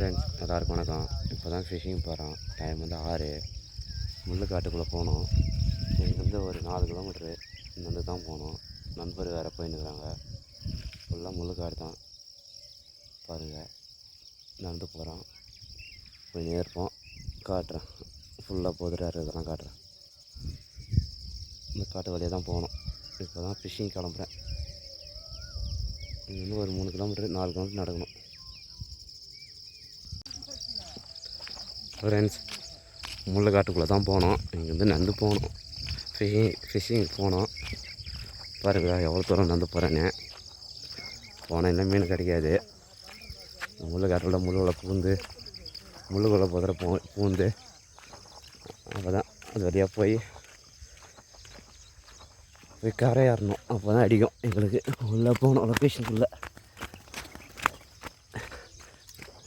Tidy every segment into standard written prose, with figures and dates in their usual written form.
Friends எல்லாருக்கும் வணக்கம். இப்போ தான் ஃபிஷிங் போகிறோம். டைம் வந்து 6. முள்ளுக்காட்டுக்குள்ளே போனோம். இங்கேருந்து ஒரு 4 கிலோமீட்ரு நடந்து தான் போனோம். நண்பர் வேறு போயின்னுக்குறாங்க. ஃபுல்லாக முள்ளுக்காடு தான் பாருங்கள். நடந்து போகிறோம். போய் இருப்போம், காட்டுறேன். ஃபுல்லாக போதுறாரு இதெல்லாம் காட்டுறேன். இந்த காட்டு வழியாக தான் போகணும். இப்போ தான் ஃபிஷிங் கிளம்புறேன். இங்கேருந்து ஒரு 3 கிலோமீட்ரு 4 கிலோமீட்டர் நடக்கணும். ஃப்ரெண்ட்ஸ் முள்ளுக்காட்டுக்குள்ளே தான் போனோம். இங்கேருந்து நடந்து போகணும். ஃபிஷிங் போனோம். பாருங்கள் எவ்வளோ தூரம் நடந்து போகிறேன்னு. போனால் இன்னும் மீன் கிடைக்காது. முள்ளுக்காட்டுக்குள்ளே முள்ளுக்குள்ளே போதுற பூந்து அப்போ தான் அது வழியாக போய் கரையாறணும். அப்போ தான் அடிக்கும் எங்களுக்கு. உள்ளே போகணும் லொக்கேஷனுக்குள்ளே.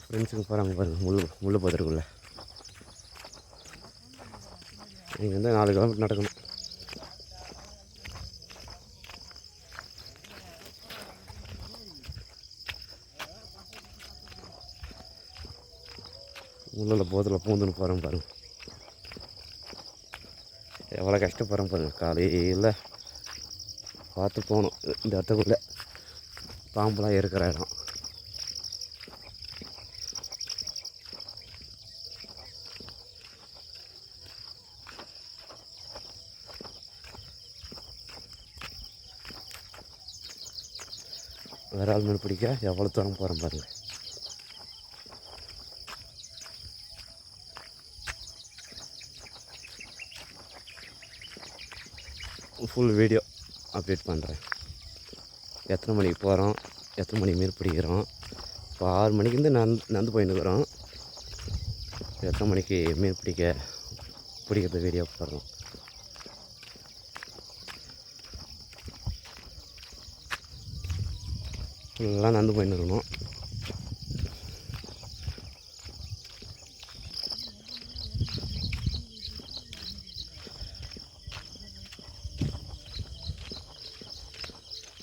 ஃப்ரெண்ட்ஸுக்கு போகிறாங்க பாருங்கள் முள்ளு போதுறக்குள்ளே. இங்கேருந்து 4 கிலோமீட்டர் நடக்கணும். முள்ளில் போதில் பூந்துன்னு போகிறோம் பாருங்கள். எவ்வளோ கஷ்டப்படுறோம் பாருங்கள். காலையில் பார்த்து போகணும். இந்த இடத்துக்குள்ளே பாம்புலாம் இருக்கிற இடம். விரால் மீன் பிடிக்க எவ்வளோ தூரம் போகிறோம் பாருங்கள். ஃபுல் வீடியோ அப்டேட் பண்ணுறேன். எத்தனை மணிக்கு போகிறோம், எத்தனை மணிக்கு மீன் பிடிக்கிறோம். இப்போ 6 மணிக்கு நடந்து போயின்னுக்குறோம். எத்தனை மணிக்கு மீன் பிடிக்கிறது வீடியோ போடுறோம். ஃபுல்லாக நடந்து போயின்னு இருக்கணும்.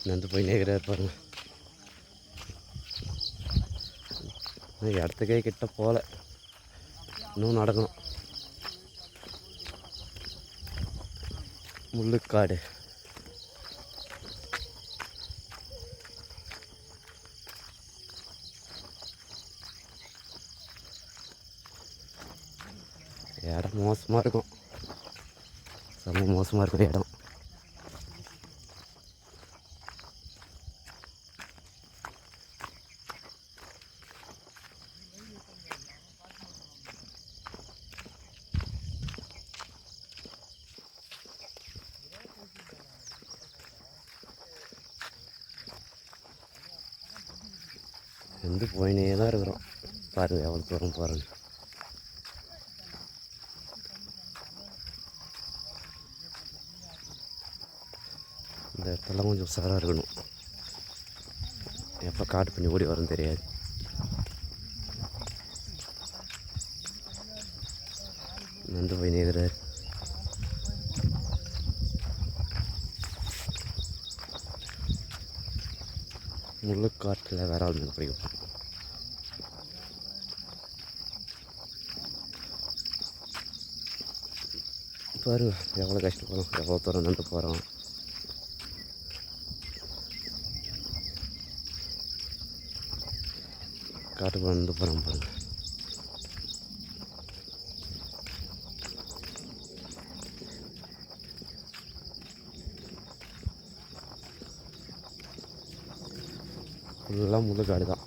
நடந்து போய் நேர்கிறார் பாருங்கள். இடத்துக்கே கிட்ட போகல, இன்னும் நடக்கணும். முள்ளுக்காடு இடம் மோசமாக இருக்கும். செம்ம மோசமாக இருக்கிற இடம். வந்து போயினே தான் இருக்கிறோம். பாருங்கள் எவ்வளோ தூரம் போகிறேன்னு. இந்த இடத்துல கொஞ்சம் உஷாராக இருக்கணும். எப்போ காட்டு பண்ணி ஓடி வரும்னு தெரியாது. நண்டு போய் நேர்கிறார். முள்ளுக்காட்டில் விரால் மீன் பிடிக்கும். பாருங்க எவ்வளோ கஷ்டப்படுறோம், எவ்வளோ தூரம் நடந்து போகிறோம். காட்டுக்குள்ள நடந்து போகிறோம் பாருங்க. ஃபுல்லாக முள்ளுக்காடு தான்.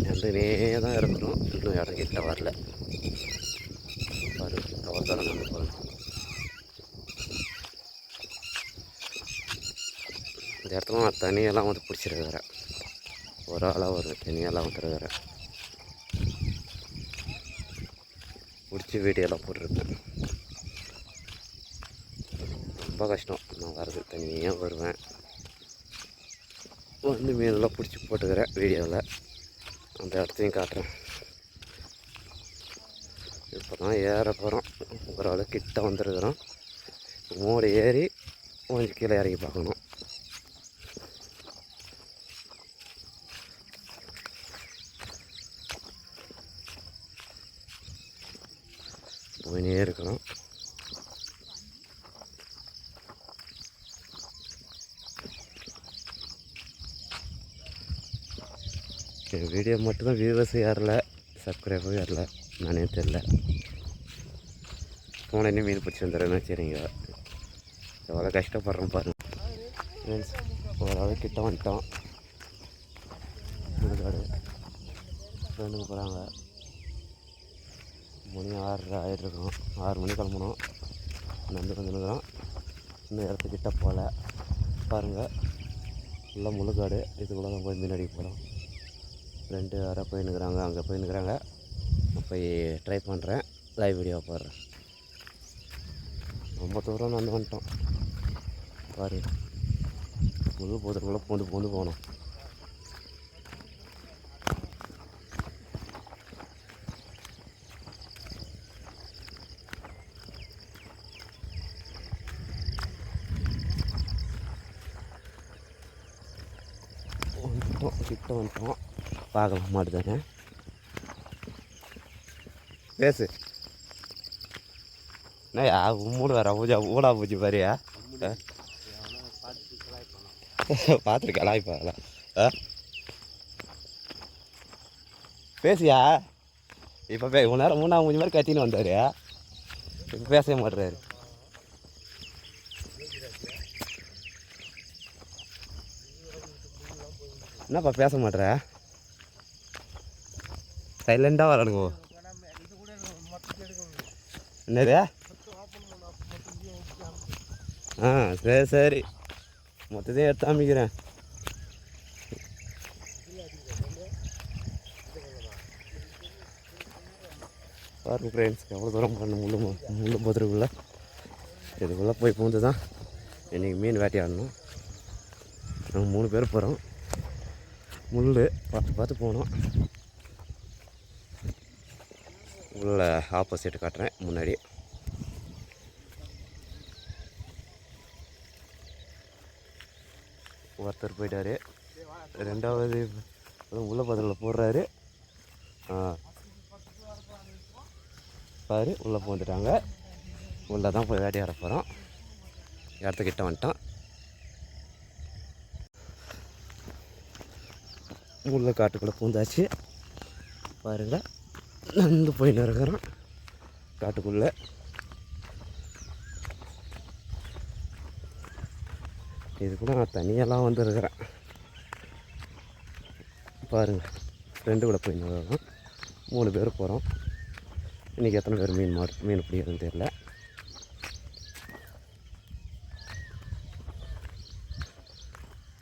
ரெண்டுனே தான் இருக்கிறோம். இன்னும் இடம் கிட்ட வரல. பாரு எவ்வளோ தூரம் நடந்து போகிறோம். இந்த இடத்துல நான் தனியெல்லாம் வந்து பிடிச்சிருக்கிறேன். ஒரு ஆளாக ஒரு தனியெல்லாம் வந்துருக்கிறேன். பிடிச்சி வீடியோலாம் போட்டிருக்கேன். ரொம்ப கஷ்டம். நான் வரது தனியாக வருவேன். வந்து மீனெல்லாம் பிடிச்சி போட்டுக்கிறேன் வீடியோவில். அந்த இடத்தையும் காட்டுறேன். இப்போ தான் ஏற போகிறோம். ஓரளவு கிட்ட வந்துருக்குறோம். மூடி ஏறி கொஞ்சம் கீழே இறங்கி பார்க்கணும். போயினே இருக்கணும். என் வீடியோ மட்டும்தான் வியூவர்ஸ் ஏறல, சப்ஸ்கிரைபரும் ஏறல, நானே தெரில. போனே மீன் பிடிச்சி வந்துடுறேன்னு சரிங்க. எவ்வளோ கஷ்டப்படுறோம் பாருங்கள் ஃப்ரெண்ட்ஸ். ஓரளவு கிட்ட வந்துட்டோம். முழுக்காடு ஃப்ரெண்டுக்கு போகிறாங்க. மணி 6:30 ஆகிட்ருக்கோம். 6 மணி கிளம்பணும். வந்துருக்கிறோம். இன்னும் இடத்துக்கிட்ட போகல பாருங்கள். ஃபுல்லாக முழுக்காடு. இதுக்குள்ளே தான் போய் மீன் அடிக்க போகிறோம். ஃப்ரெண்டு வேறு போயின்னுக்குறாங்க, அங்கே போயின்னுக்குறாங்க. நான் போய் ட்ரை பண்ணுறேன், லைவ் வீடியோ போடுறேன். ரொம்ப தூரம் வந்துட்டோம் பாரு. முழு போதுக்குள்ளே பூந்து போகணும். கிட்ட வந்துட்டோம். பார்க்கலாம் மாட்டுதானே. பேசு என்னையா மூணு வேற பூஜா ஊடா பூச்சி பாரியா பார்த்துருக்கா இப்போ பேசியா. இப்போ இவ்வளோ நேரம் 3ஆம் மூஞ்சி மாதிரி கத்தின்னு வந்தார். இப்போ பேசவே மாட்டுறாரு. என்னப்பா பேச மாட்டேற? சைலண்டாக வரணுங்க. என்னது? சரி மொத்தத்தையும் எடுத்து காமிக்கிறேன். பாருங்க ஃப்ரெண்ட்ஸ், எவ்வளோ தூரம் பண்ண முள்ளு போதுக்குள்ளே. இதுக்குள்ளே போய் பூந்து தான் இன்றைக்கி மீன் வேட்டையாடணும். நாங்கள் 3 பேர் போகிறோம். முள் பார்த்து போனோம். உள்ள ஆப்போசிட் காட்டுறேன். முன்னாடி ஒருத்தர் போயிட்டார். 2வது உள்ள பதில் போடுறாரு. பாரு உள்ளே போந்துட்டாங்க. உள்ளே தான் போய் வேட்டையாட போகிறோம். இடத்துக்கிட்ட வந்துட்டோம். முள்ள காட்டுக்குள்ளே பூந்தாச்சு பாருங்கள். நடந்து போயின்னு இருக்கிறோம் காட்டுக்குள்ளே. இதுக்குள்ள நான் தனியெல்லாம் வந்துருக்கிறேன் பாருங்கள். ஃப்ரெண்டு கூட போயின்னு இருக்கிறோம். 3 பேர் போகிறோம். இன்றைக்கி எத்தனை பேர் மீன் பிடிக்கிறதுன்னு தெரியல.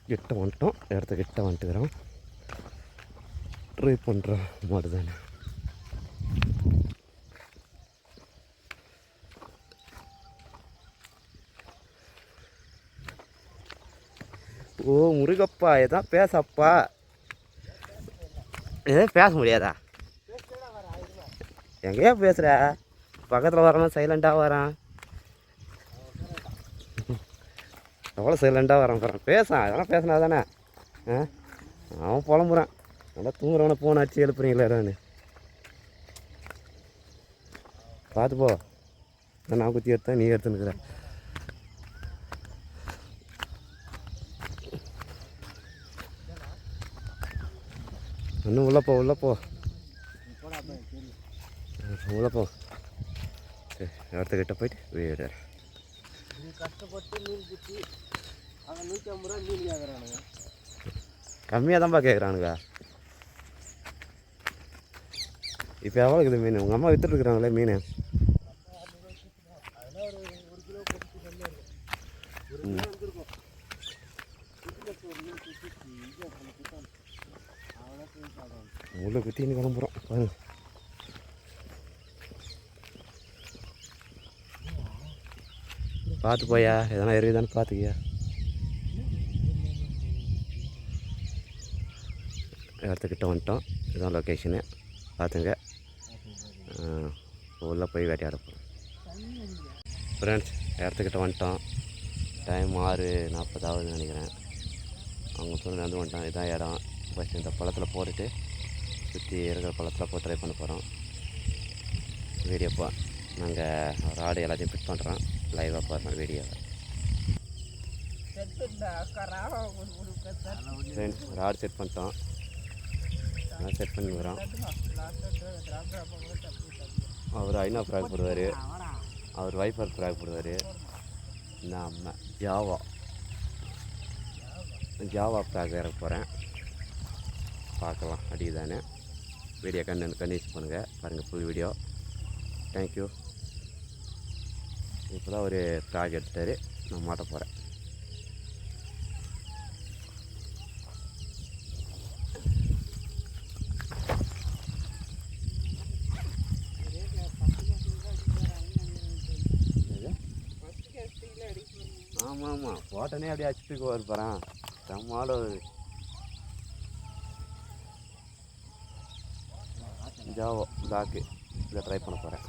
கிட்ட வந்துட்டோம். இடத்துக்கிட்ட வந்துட்டுக்கிறோம். ட்ரை பண்ணுறோம் மாடு தானே. ஓ முருகப்பா, எதான் பேசப்பா. எதாவது பேச முடியாதா? எங்கேயா பேசுகிற? பக்கத்தில் வரணும், சைலண்ட்டாக வரான். எவ்வளோ சைலண்ட்டாக வரான் பாரு. பேசான், அதெல்லாம் பேசினா தானே. அவன் புலம்புறான். நல்லா தூங்குறவனை போன அடிச்சு எழுப்புறீங்களேடான்னு. பார்த்து போ. நான் குத்தி எடுத்தேன், நீ எடுத்துன்னுக்குற. இன்னும் உள்ளே போ சரி, இடத்துக்கிட்ட போயிட்டு வீடு கஷ்டப்பட்டு மீன் பிடிச்சி அங்கே 150 ரூபா மீன் கேட்குறானுங்க. கம்மியாக தான்ப்பா கேட்குறானுங்க. இப்போ எவ்வளோ இருக்குது மீன்? உங்கள் அம்மா விற்றுட்டுருக்குறாங்களே மீன். உள்ள குத்தின்னு கிளம்புறோம் பாருங்க. பார்த்து போயா, எதனா இருக்குதான்னு பார்த்துக்கியா. இடத்துக்கிட்ட வந்துட்டோம். இதுதான் லொக்கேஷனு பார்த்துங்க. உள்ளே போய் வேட்டையாட போகிறோம். ஃப்ரெண்ட்ஸ் இடத்துக்கிட்ட வந்துட்டோம். டைம் 6:40 ஆகுதுன்னு நினைக்கிறேன். அவங்க சொல்லி வந்து வந்துட்டோம். இதுதான் இடம். ஃபஸ்ட்டு இந்த பழத்தில் போட்டுட்டு சுற்றி இருக்கிற பழத்தில் போட்டு ட்ரை பண்ண போகிறோம். வீடியோப்பா நாங்கள் ராடு எல்லாத்தையும் ஃபிட் பண்ணுறோம். லைவாக பாருங்கள் வீடியோவை. ஃப்ரெண்ட்ஸ் ராடு செட் பண்ணிட்டோம். செட் பண்ணிக்கிறோம். அவர் ஐநா ஃப்ராக் போடுவார். அவர் வைஃபர் ஃப்ராக் போடுவார். நம்ம ஜாவா ஃப்ராக் இறக்க போகிறேன். பார்க்கலாம் அடிக்குதானே. வீடியோ கண்டினியூஸ் பண்ணுங்கள். பாருங்கள் ஃபுல் வீடியோ. தேங்க்யூ. இப்போ தான் ஒரு ஃப்ராக் எடுத்துட்டார். நான் மாட்ட போகிறேன். ஆமாம் போட்டனே அப்படியே அச்சுட்டுக்கு வருப்பாரான். செம்மாட ஒரு ஜாவோ பிளாக்கு இதை ட்ரை பண்ண போகிறேன்.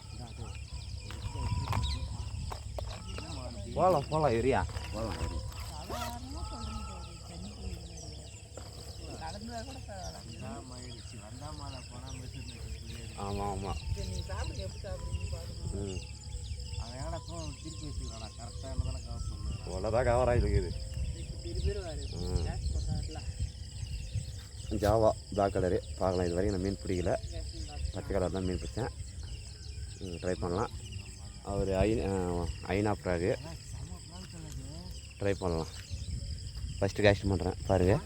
போகலாம் ஏரியா போகலாம். ஆமாம் அவ்வளோதான் கவர் ஆகிருக்குது. ஜாவா பிளாக் கலரு பார்க்கலாம். இது வரைக்கும் நான் மீன் பிடிக்கல. பச்சை கலர் தான் மீன் பிடிச்சேன். ட்ரை பண்ணலாம். அவர் ஐநா ஃப்ராகு ட்ரை பண்ணலாம். ஃபஸ்ட்டு கேஸ்ட் பண்ணுறேன் பாருங்கள்.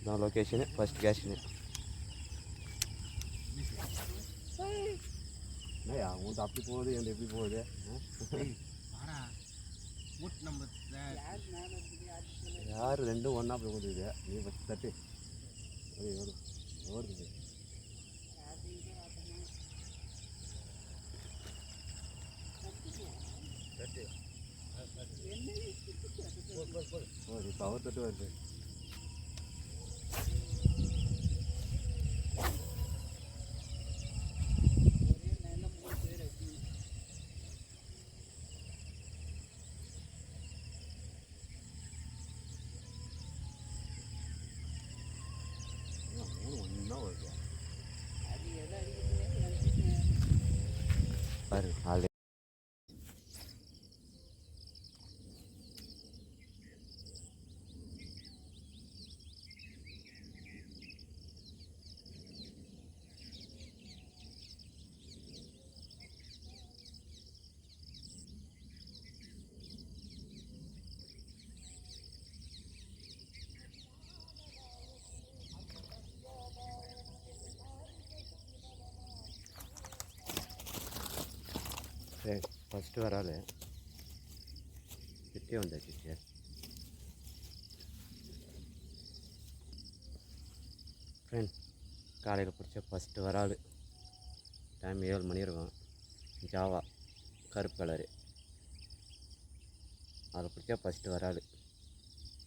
இதான் லொக்கேஷனு. ஃபஸ்ட் கேஸ்ட்டு உன் அப்படி போகுது என் எப்படி போகுது. யார் ரெண்டும் ஒன்றா போய் கொடுக்குது. நீ ஃபஸ்ட் தட்டு ஓடுது. இப்போ அவர் தட்டு வருது. பாரு ஆல்ரெடி ஃபஸ்ட்டு வராது கிட்டே வந்தாச்சு. ஃப்ரெண்ட் காலையில் பிடிச்ச ஃபஸ்ட்டு வராது. டைம் 7 மணி இருக்கும். ஜாவா கருப்பு கலரு அதில் பிடிச்சா ஃபஸ்ட்டு வராது.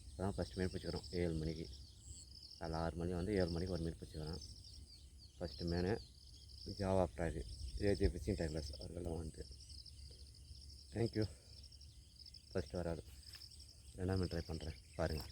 இப்போ தான் ஃபஸ்ட்டு மீன் பிடிச்சிக்கிறோம் 7 மணிக்கு. காலைல 6 மணி வந்து 7 மணிக்கு ஒரு மீன் பிடிச்சிக்கிறோம். ஃபஸ்ட்டு மீன் Java frog AJ fishing tackles அவர்களெல்லாம் வந்து தேங்க்யூ. ஃபஸ்ட்டு வராது. ரெண்டாம் மீன் ட்ரை பண்ணுறேன் பாருங்கள்.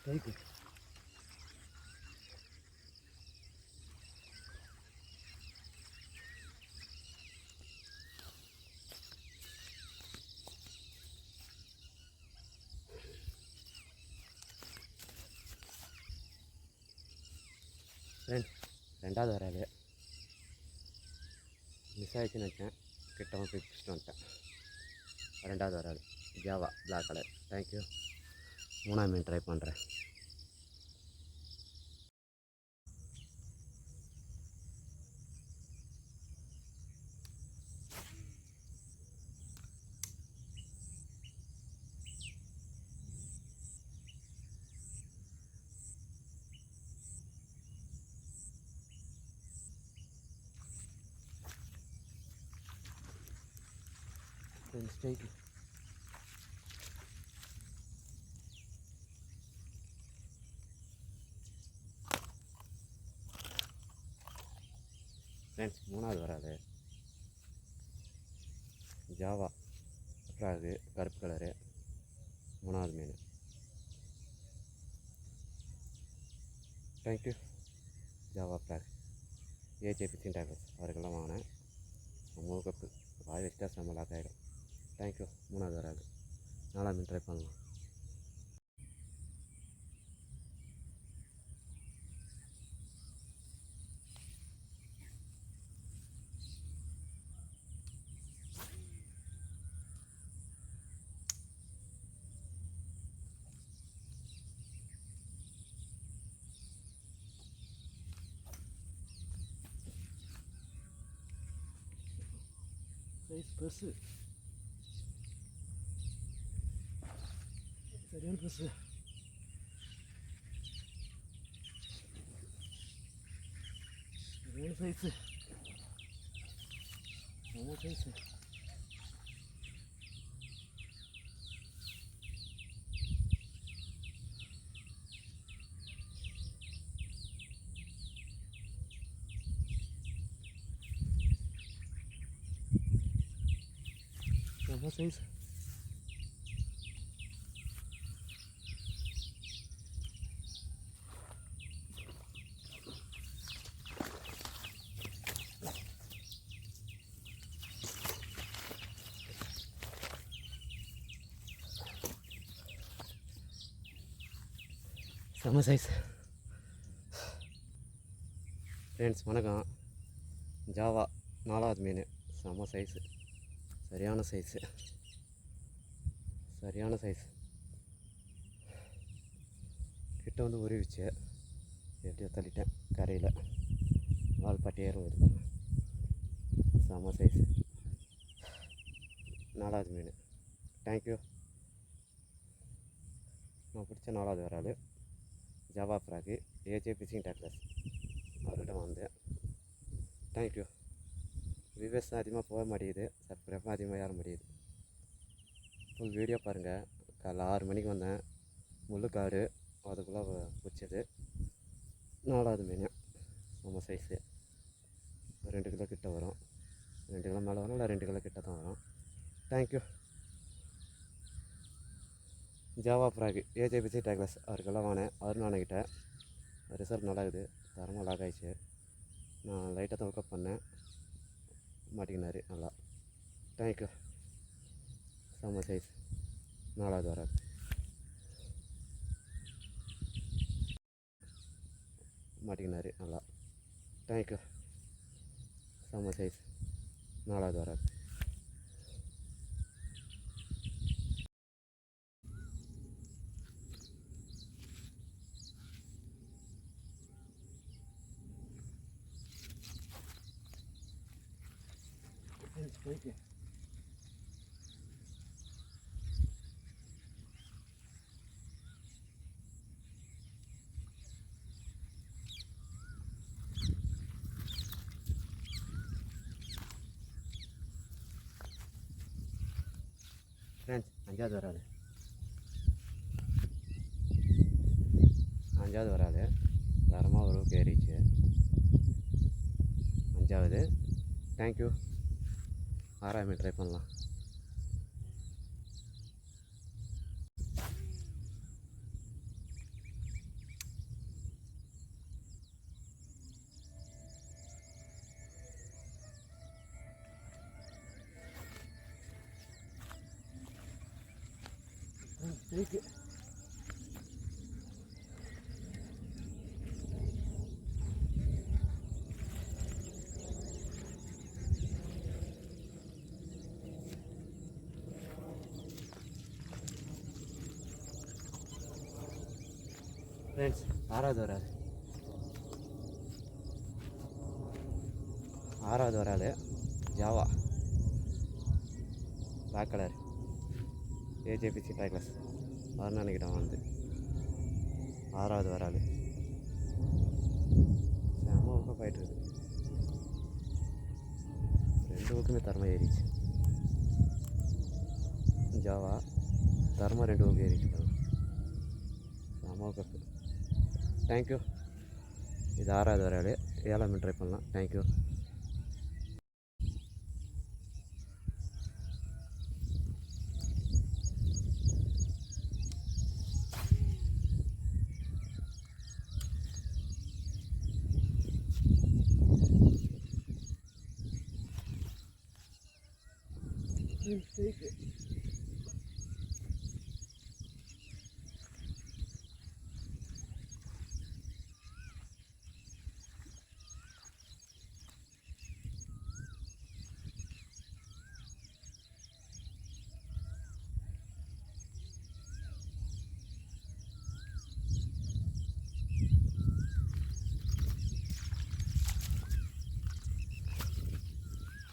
தேங்க்யூ. ஃப்ரெண்ட் ரெண்டாவது வராது. மிஸ் ஆகிடுச்சுன்னு நினச்சேன். கிட்டவும் போய் பிடிச்சிட்டு வந்துட்டேன். ரெண்டாவது வராது. Java black colour. தேங்க்யூ. மூணாவது மீன் ட்ரை பண்ணுறேன். ஸ்ட்ரைக்கு. ஃப்ரெண்ட்ஸ், மூணாவது வராது. ஜாவா ஃப்ராகு, கருப்பு கலரு, மூணாவது மீன். Thank you. Java frog, AJ fishing tackles அவருக்கெல்லாம் வாங்கினேன். 3 கப்பு வாய் வச்சுட்டா செம்ம லாக் ஆகிடும். தேங்க்யூ. மூணாவது வராது. 4ஆவது மீன் ட்ரை பண்ணலாம். சைஸ் பெருசு, சரியான பெருசு. சரியான சைஸு, செம்ம சைஸு. செம்ம சைஸ். செம்ம சைஸ். ஃப்ரெண்ட்ஸ் வணக்கம். ஜாவா 4ஆவது மீன், செம்ம சைஸு, சரியான சைஸு, சரியான சைஸ். கிட்ட வந்து உருவிச்சு, எப்படியோ தள்ளிட்டேன் கரையில். வால் பட்டி ஏறும் வருது. செம்ம சைஸ், 4ஆவது மீன். தேங்க்யூ. நான் பிடிச்ச 4ஆவது வராது. ஜாவா ஃப்ராக்கு, ஏஜே ஃபிஷிங் டேக்லஸ் அவர்கிட்ட வந்தேன். தேங்க்யூ. வியூவர்ஸ் தான் அதிகமாக போக மாட்டேங்குது, சப்ஸ்கிரைபும் அதிகமாக ஏற முடியுது. ஃபுல் வீடியோ பாருங்கள். காலைல 6 மணிக்கு வந்தேன். முள்ளுக்காடு அதுக்குள்ளே பிடிச்சது 4ஆவது மீன். நம்ம சைஸு 2 கிலோ கிட்ட வரும். 2 கிலோ மேலே வரும், இல்லை 2 கிலோ கிட்ட தான் வரும். Thank you. Java frog, AJ fishing tackles அவருக்கெல்லாம் வாங்கினேன். அருணானகிட்ட ரிசல்ட் நல்லா இருக்குது, தரமாக லாக் ஆகிடுச்சு. நான் லைட்டாக தான் ஒர்க்அப் பண்ணேன், மாட்டிக்கினார் நல்லா. தேங்க்யூ. செம்ம சைஸ், 4ஆவது வராது. மாட்டிக்கினார் நல்லா. தேங்க்யூ. செம்ம சைஸ், 4ஆவது வராது. போய்க்கு ஃப்ரெண்ட்ஸ், 5ஆவது வராது. 5ஆவது வராது. தரமாக ஒரு ஏறிச்சு. 5ஆவது. தேங்க்யூ. 6ஆவது மீன் ட்ரை பண்ணலாம். தேங்க்யூ. ஃப்ரெண்ட்ஸ், 6ஆவது வராது. 6ஆவது வராது. Java black colour, AJ fishing tackles வரணும் நினைக்கிட்டேன். வந்து 6ஆவது வராது. செம்ம ஊக்கம் போயிட்டுருக்கு. 2 ஊக்குமே தரமாக ஏறிச்சு. ஜாவா தரமாக 2 ஓகே இருக்குது. செம கப்பு. தேங்க்யூ. இது 6வது வராது. 7ஆம் மீன் ட்ரை பண்ணலாம். தேங்க்யூ.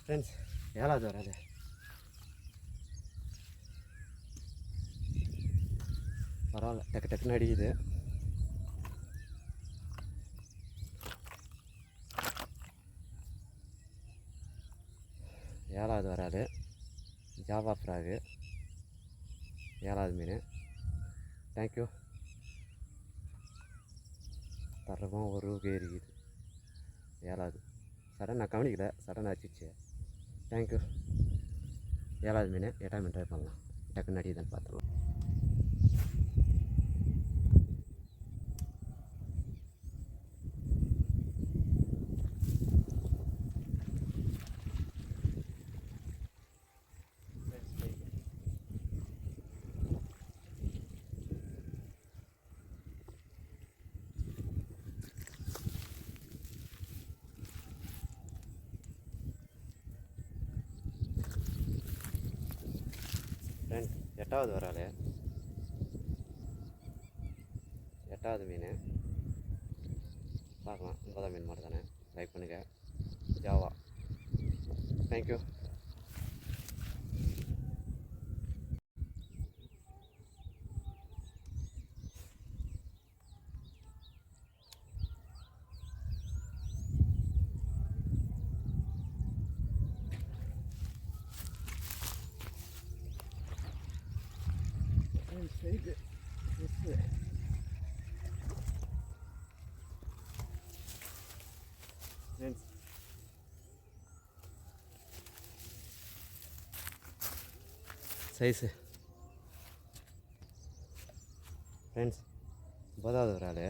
ஃப்ரெண்ட்ஸ் 7வது வராது. பரவாயில்ல, டக்கு டக்குன்னு அடிக்குது. ஏழாவது வராது. ஜாவா ஃப்ராகு 7வது மீன். தேங்க்யூ. தரமாக ஒரு இருக்குது. 7வது சடன் நான் கவனிக்கல, சடன் அடிச்சிச்சு. தேங்க்யூ. 7வது மீன். 8ஆம் மீன் ட்ரை பண்ணலாம். டக்குன்னு அடிக்குதுன்னு பார்த்துக்கலாம். ஃப்ரெண்ட்ஸ் 8வது வராது. 8வது மீன் பார்க்கலாம். 9ஆம் மீன் மாதிரி தானே. லைக் பண்ணுங்கள். Java. Thank you. Friends size. Friends 9வது ஒரு ஆள்.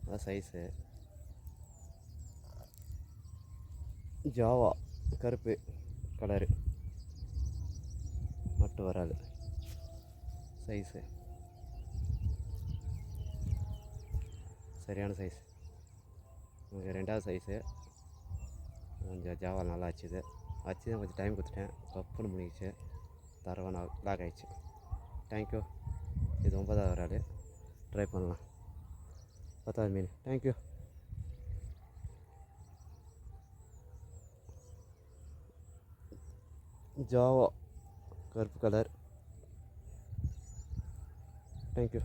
அதான் சைஸு. ஜாவா கருப்பு கலரு மட்டும் வராது. சைஸு சரியான சைஸ். உங்களுக்கு 2வது சைஸு. கொஞ்சம் ஜாவா நல்லா ஆச்சுது. கொஞ்சம் டைம் கொடுத்துட்டேன். கப்புன்னு முடிஞ்சிச்சு. தரவா லாக் ஆகிடுச்சு. தேங்க்யூ. இது 9வது ஒரு ஆள். ட்ரை பண்ணலாம். 10வது மீன். தேங்க்யூ. ஜாவா கருப்பு கலர். தேங்க்யூ.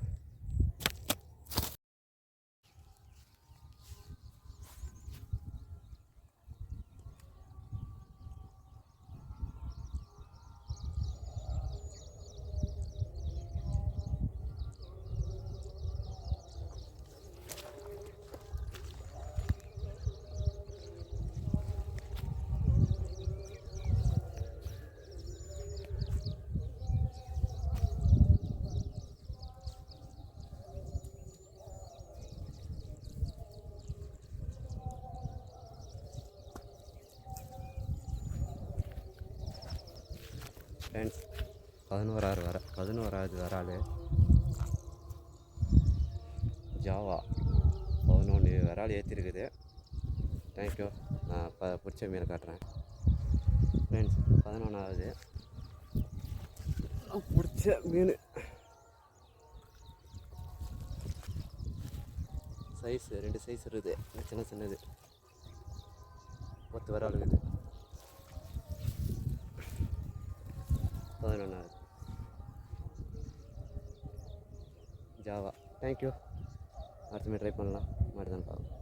ஃப்ரெண்ட்ஸ் 11வது வராது. ஜாவா 11 விரால் ஏற்றிருக்குது. தேங்க்யூ. நான் இப்போ பிடிச்ச மீனை காட்டுறேன். ஃப்ரெண்ட்ஸ் 11வது பிடிச்ச மீன். சைஸு 2 சைஸ் இருக்குது. சின்னது 10 விரால் இருக்குது. 11வது ஜாவா. தேங்க்யூ. அடுத்த மாதிரி ட்ரை பண்ணலாம். மாதிரி தான் பார்க்கலாம்.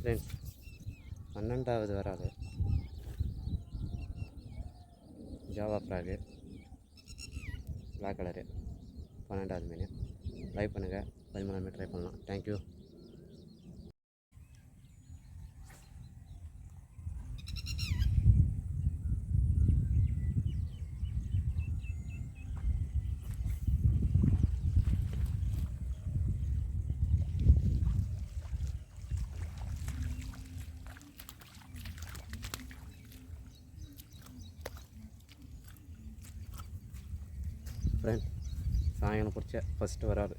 ஃப்ரெண்ட்ஸ் 12வது வராது ஜாவா ஃப்ராகு பிளாக் கலரு 12வது மீன். ட்ரை பண்ணுங்கள், 13 ட்ரை பண்ணலாம். தேங்க்யூ. ஃப்ரெண்ட் சாயங்காலம் பிடிச்ச ஃபஸ்ட்டு வராது.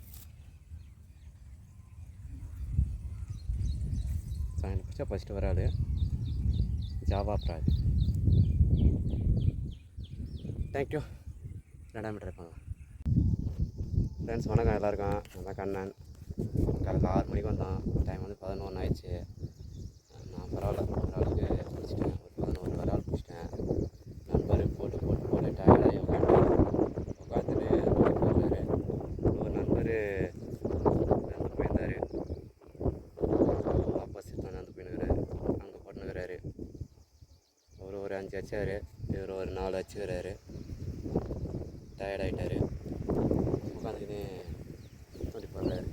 சாயங்காலம் பிடிச்சா ஃபஸ்ட்டு வராது ஜாவா ஃப்ராக். தேங்க்யூ. 2 ட்ரை பண்ணலாம். ஃப்ரெண்ட்ஸ் வணக்கம் எல்லாருக்கும். நான் தான் கண்ணன். காலையில் 6 மணிக்கு வந்தோம். டைம் வந்து 11 ஆயிடுச்சு. நான் பரவாயில்ல ஒரு ஆளுக்கு பிடிச்சிட்டேன். ஒரு 11 ஒரு ஆள் பிடிச்சிட்டேன். நண்பர் போட்டு டயர்டாகி உட்காந்துட்டு போடுறாரு. ஒரு நண்பர் நடந்து போயிருந்தார். ஆப்போசிட்டில் நடந்து போயினுக்கிறாரு. அங்கே போட்டுனுக்கிறாரு. ஒரு 5 அடிச்சார். இவர் ஒரு 4 அடிச்சுக்கிறாரு. டயர்டாகிட்டார். உட்காந்துக்கின்னு தூண்டி போடுறாரு.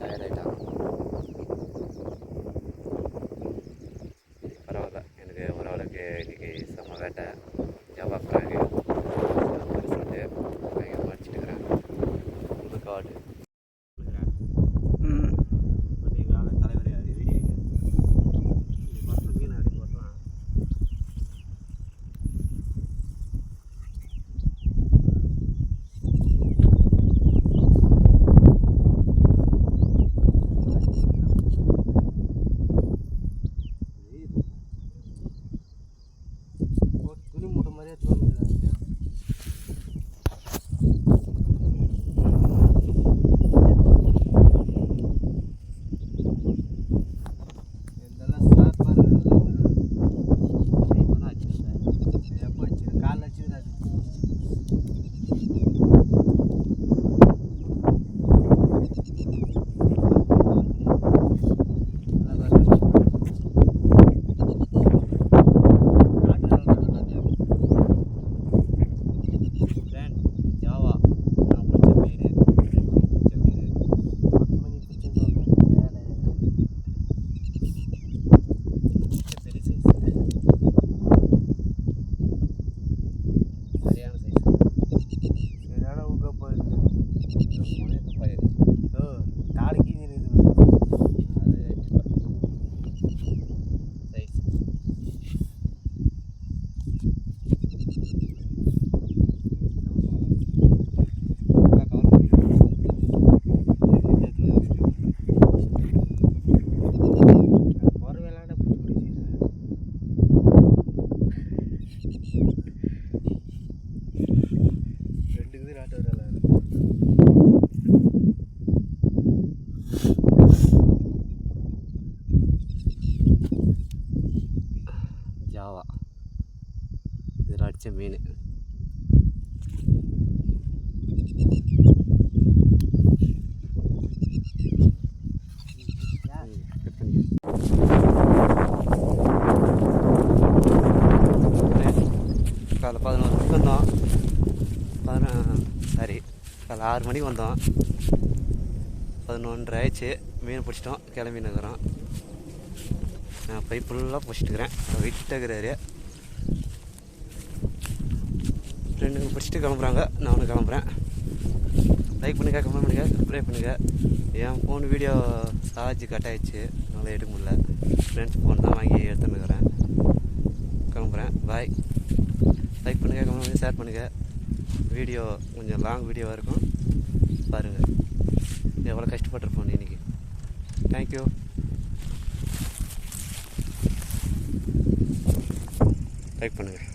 டயர்டாகிட்டான். பரவாயில்ல, எனக்கு ஒரு ஆளுக்கு இன்றைக்கி செம்ம வேட்டை. ஜாவா ஃப்ராகு சொல்லிட்டு பயங்கரமாக அடிச்சுட்டுக்கிறேன். புது காடு தலைவர் யார் வீடியோ மீன் அப்படி போட்டலாம். துணி மூட்டை மாதிரியே தோணுது. ஜாவா இதில் அடித்த மீன். காலைல 11 மணிக்கு வந்தோம். காலைல 6 மணிக்கு வந்தோம். 11:30 ஆயிடுச்சு. மீன் பிடிச்சிட்டோம். கிளம்பி நிற்கிறோம். நான் பைப் ஃபுல்லாக பிடிச்சிட்டுக்கிறேன். விட்டுக்கிறாரு. ஃப்ரெண்டுங்க பிடிச்சிட்டு கிளம்புறாங்க. நானும் கிளம்புறேன். லைக் பண்ணுங்கள், கமெண்ட் பண்ணுங்கள், சப்ஸ்கிரைப் பண்ணுங்கள். என் ஃபோன் வீடியோ சார்ஜ் கட் ஆகிடுச்சு. அதனால் எடுக்க முடியல. ஃப்ரெண்ட்ஸ் ஃபோன் தான் வாங்கி எடுத்துன்னுக்கிறேன். கிளம்புறேன். பாய். லைக் பண்ணுங்கள், கமெண்ட் பண்ணுங்கள், ஷேர் பண்ணுங்கள். வீடியோ கொஞ்சம் லாங் வீடியோவாக இருக்கும், பாருங்கள். எவ்வளோ கஷ்டப்பட்டுருப்போம் இன்றைக்கி. தேங்க்யூ. லைக் பண்ணுங்கள்.